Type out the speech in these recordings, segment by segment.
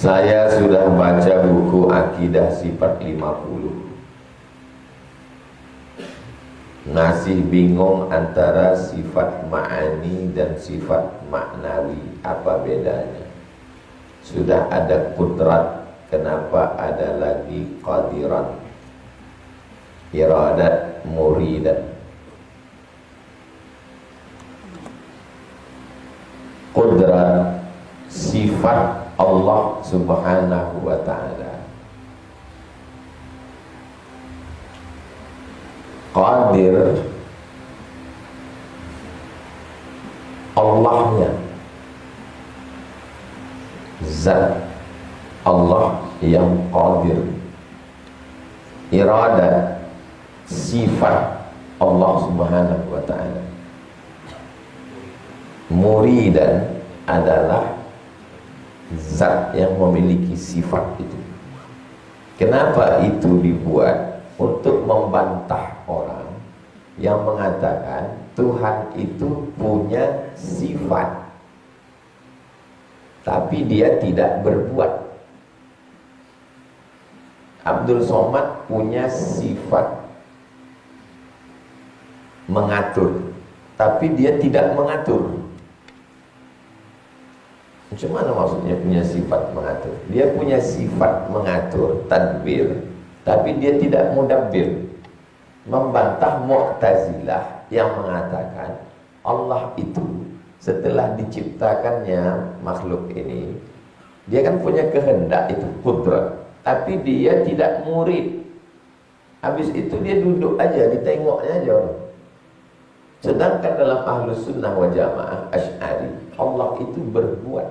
Saya sudah baca buku Akidah Sifat 50. Masih bingung antara sifat ma'ani dan sifat maknawi. Apa bedanya? Sudah ada kudrat, kenapa ada lagi qadiran, iradat, muridat? Kudrat sifat Allah subhanahu wa ta'ala. Qadir Allahnya, zat Allah yang qadir. Iradat sifat Allah subhanahu wa ta'ala. Muridan adalah zat yang memiliki sifat itu. Kenapa itu dibuat? Untuk membantah orang yang mengatakan Tuhan itu punya sifat, tapi dia tidak berbuat. Abdul Somad punya sifat mengatur, tapi dia tidak mengatur. Macam mana maksudnya punya sifat mengatur? Dia punya sifat mengatur, tadbir, tapi dia tidak mudabbir. Membantah Mu'tazilah yang mengatakan Allah itu setelah diciptakannya makhluk ini, dia kan punya kehendak, itu kudrat, tapi dia tidak murid. Habis itu dia duduk aja, ditengoknya aja orang. Sedangkan dalam Ahlus Sunnah wa Jamaah Asy'ari, Allah itu berbuat,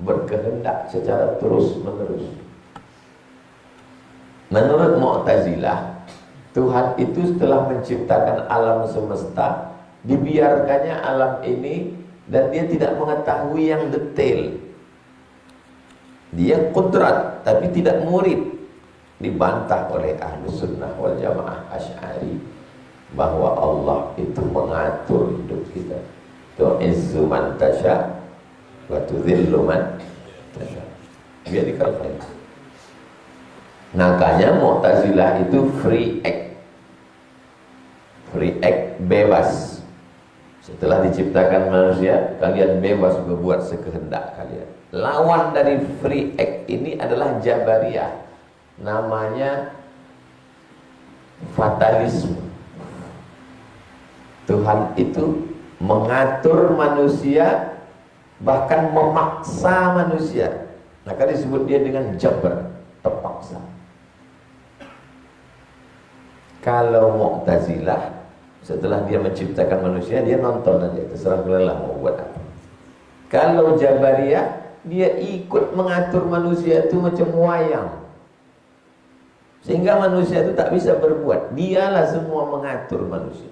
berkehendak secara terus menerus. Menurut Mu'tazilah, Tuhan itu setelah menciptakan alam semesta, dibiarkannya alam ini, dan dia tidak mengetahui yang detail. Dia kudrat tapi tidak murid. Dibantah oleh Ahlus Sunnah wal Jamaah Asy'ari bahwa Allah itu mengatur hidup kita. Tu'izzu man tasya wa tudhillu man tasya. Biar dikatakan. Makanya Mu'tazilah itu free act. Free act, bebas. Setelah diciptakan manusia, kalian bebas berbuat sekehendak kalian. Lawan dari free act ini adalah Jabariyah. Namanya fatalisme. Tuhan itu mengatur manusia, bahkan memaksa manusia. Maka disebut dia dengan jabar, terpaksa. Kalau Mu'tazilah, setelah dia menciptakan manusia, dia nonton aja, terserah lelah mau buat apa. Kalau Jabariyah, dia ikut mengatur manusia itu macam wayang, sehingga manusia itu tak bisa berbuat. Dialah semua mengatur manusia,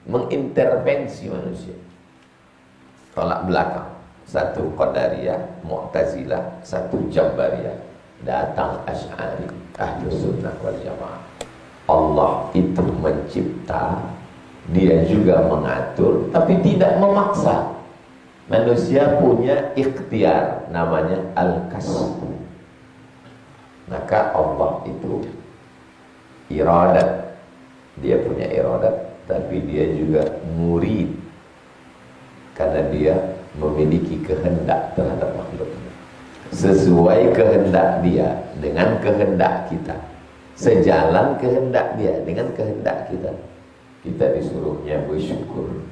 mengintervensi manusia. Tolak belakang, satu Qadariyah, Mu'tazilah, satu Jabariyah. Datang Asy'ari, Ahlus Sunnah wal Jamaah. Allah itu mencipta, dia juga mengatur, tapi tidak memaksa. Manusia punya ikhtiar, namanya al-kasb. Maka Allah itu iradat, dia punya iradat, tapi dia juga murid, karena dia memiliki kehendak terhadap makhluknya. Sesuai kehendak dia dengan kehendak kita, sejalan kehendak dia dengan kehendak kita. Kita disuruhnya bersyukur.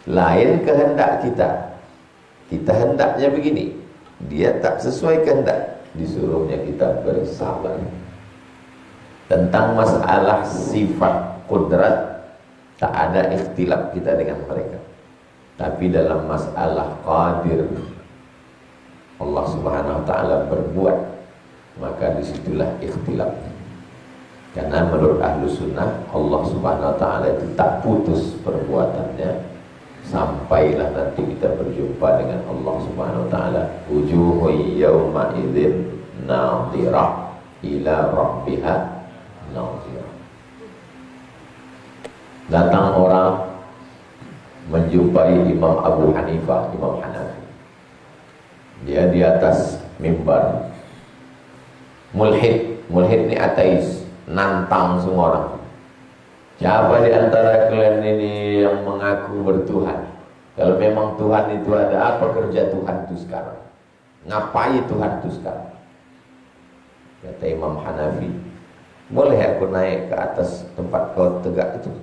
Lain kehendak kita, kita hendaknya begini, dia tak sesuai kehendak, disuruhnya kita bersabar. Tentang masalah sifat kudrat, tak ada ikhtilaf kita dengan mereka. Tapi dalam masalah qadir, Allah subhanahu wa ta'ala berbuat, maka disitulah ikhtilafnya. Karena menurut Ahlus Sunnah, Allah subhanahu wa ta'ala itu tak putus perbuatannya sampailah nanti kita berjumpa dengan Allah subhanahu wa ta'ala. Wujuhun yawma idzin nadhirah ila rabbiha nadhirah. Datang orang menjumpai Imam Abu Hanifah, Imam Hanafi. Dia di atas mimbar. Mulhid ini ateis, nantang semua orang. Siapa di antara kalian ini yang mengaku bertuhan? Kalau memang Tuhan itu ada, apa kerja Tuhan itu sekarang? Ngapain Tuhan itu sekarang? Kata Imam Hanafi, boleh aku naik ke atas tempat kau tegak itu?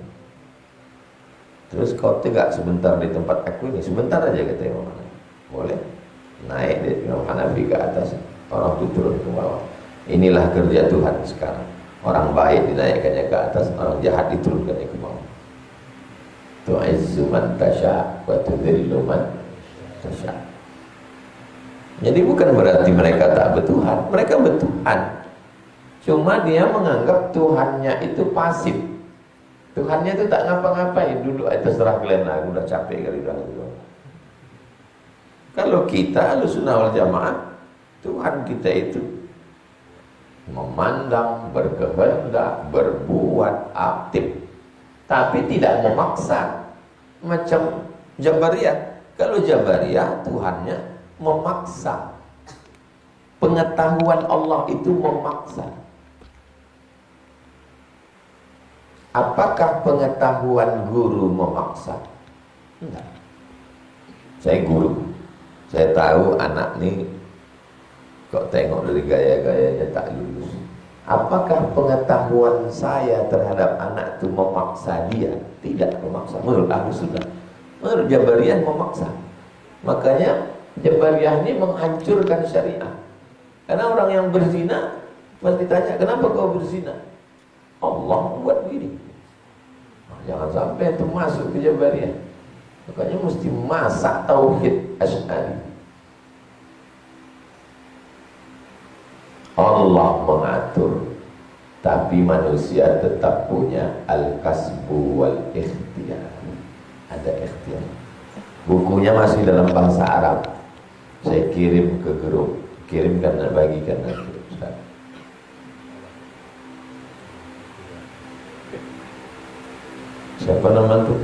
Terus kau tegak sebentar di tempat aku ini, sebentar aja, kata Imam Hanafi. Boleh. Naik di Imam Hanafi ke atas, orang itu turun ke bawah. Inilah kerja Tuhan sekarang. Orang baik dinaikkannya ke atas, orang jahat diturunkannya ke bawah. Tu'izzu man tasya' wa tudhillu man tasya'. Jadi bukan berarti mereka tak bertuhan, mereka bertuhan. Cuma dia menganggap Tuhannya itu pasif. Tuhannya itu tak ngapa-ngapain, duduk atas serah kalian, aku udah capek kali dah. Kalau kita Ahlussunnah wal Jamaah, Tuhan kita itu memandang, berkehendak, berbuat, aktif, tapi tidak memaksa. Macam Jabariyah. Kalau Jabariyah, Tuhannya memaksa. Pengetahuan Allah itu memaksa. Apakah pengetahuan guru memaksa? Enggak. Saya guru, saya tahu anak ini kok tengok dari gaya-gayanya tak lulus. Apakah pengetahuan saya terhadap anak itu memaksa dia? Tidak memaksa. Menurut Ahlussunnah. Menurut Jabariyah memaksa. Makanya Jabariyah ini menghancurkan syariah. Karena orang yang berzina pasti tanya, kenapa kau berzina? Allah buat begini. Nah, jangan sampai itu masuk ke Jabariyah. Makanya mesti masak tauhid Asy'ari. Allah mengatur, tapi manusia tetap punya al-kasbu wal ikhtiyar. Ada ikhtiar. Bukunya masih dalam bahasa Arab. Saya kirim ke grup, kirimkan dan bagikan nanti, Ustaz. Siapa nama itu?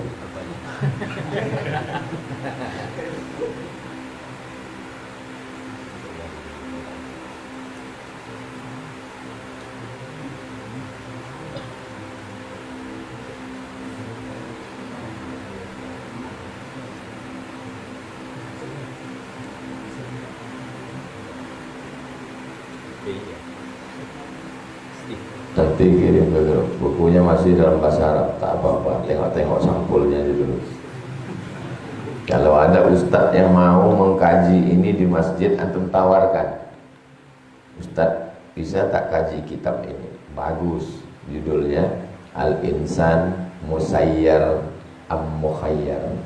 Nanti kirim ke grup. Bukunya masih dalam bahasa Arab, tak apa-apa. Tengok-tengok sampulnya dulu. Kalau ada ustadz yang mau mengkaji ini di masjid, antum tawarkan. Ustadz, bisa tak kaji kitab ini? Bagus. Judulnya Al-Insan Musayyar Am-Mukhayyar.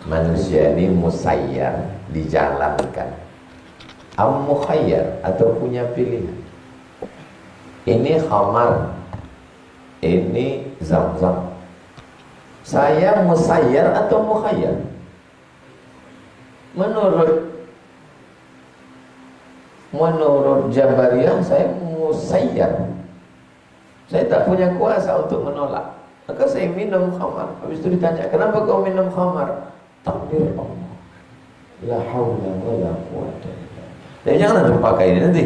Manusia ini musayyar, dijalankan. Am-Mukhayyar, atau punya pilihan. Ini khamar, ini zam-zam. Saya musayyar atau mukhayyar? Menurut Jabariyah saya musayyar. Saya tak punya kuasa untuk menolak. Maka saya minum khamar. Habis itu ditanya, kenapa kau minum khamar? Takdir Allah. La haula wala quwwata illa billah. Jangan ada pakai ini nanti.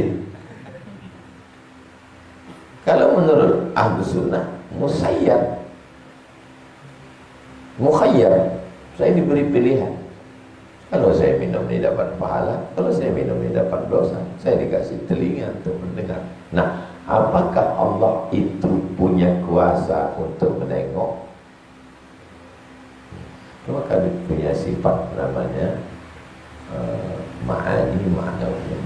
Kalau menurut Ahlussunnah musayyar, mukhayyar, saya diberi pilihan. Kalau saya minum ini dapat pahala, kalau saya minum ini dapat dosa. Saya dikasih telinga untuk mendengar. Nah, apakah Allah itu punya kuasa untuk menengok? Maka punya sifat namanya ma'ani ma'nawi.